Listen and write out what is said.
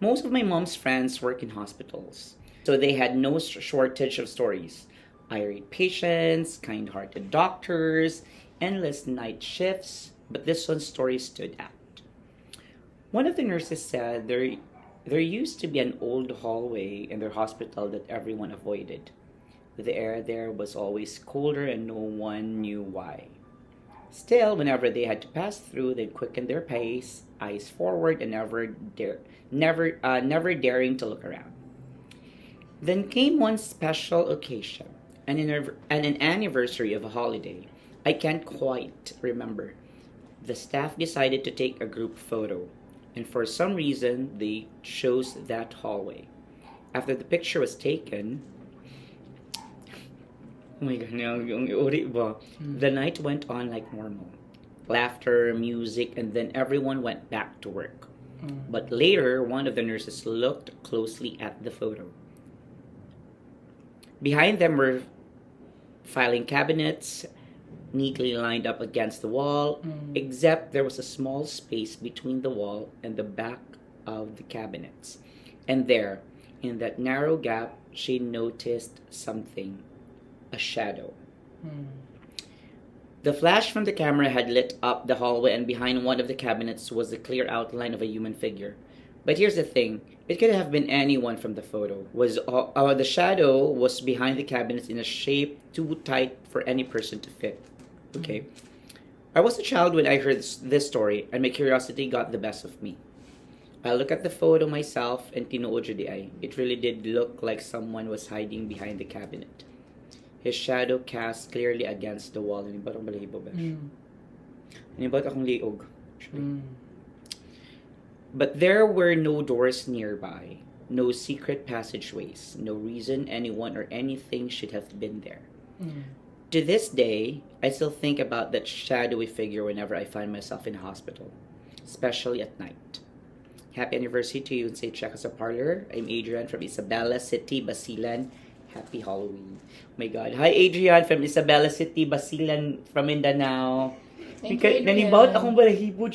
Most of my mom's friends work in hospitals, so they had no shortage of stories. Irate patients, kind hearted doctors, endless night shifts, but this one story stood out. One of the nurses said there used to be an old hallway in their hospital that everyone avoided. The air there was always colder and no one knew why. Still, whenever they had to pass through, they'd quicken their pace, eyes forward, and never daring to look around. Then came one special occasion, an anniversary of a holiday. I can't quite remember. The staff decided to take a group photo, and for some reason, they chose that hallway. After the picture was taken, oh my god, yung uri ba? The night went on like normal. Laughter, music, and then everyone went back to work. But later, one of the nurses looked closely at the photo. Behind them were filing cabinets, neatly lined up against the wall, except there was a small space between the wall and the back of the cabinets. And there, in that narrow gap, she noticed something, a shadow. The flash from the camera had lit up the hallway, and behind one of the cabinets was the clear outline of a human figure. But here's the thing: it could have been anyone from the photo. The shadow was behind the cabinets in a shape too tight for any person to fit. Okay, I was a child when I heard this story, and my curiosity got the best of me. I looked at the photo myself, and tinuod jud di ay. It really did look like someone was hiding behind the cabinet. His shadow cast clearly against the wall. Ano ba itong balahibo, besh? Ano ba akong liog? But there were no doors nearby, no secret passageways, no reason anyone or anything should have been there. To this day, I still think about that shadowy figure whenever I find myself in a hospital, especially at night. Happy anniversary to you and say check us a parlor. I'm Adrian from Isabela City, Basilan. Happy Halloween. Oh my God. Hi, Adrian from Isabela City, Basilan from Mindanao. Thank you, Adrian. Nanibawat akong balahibo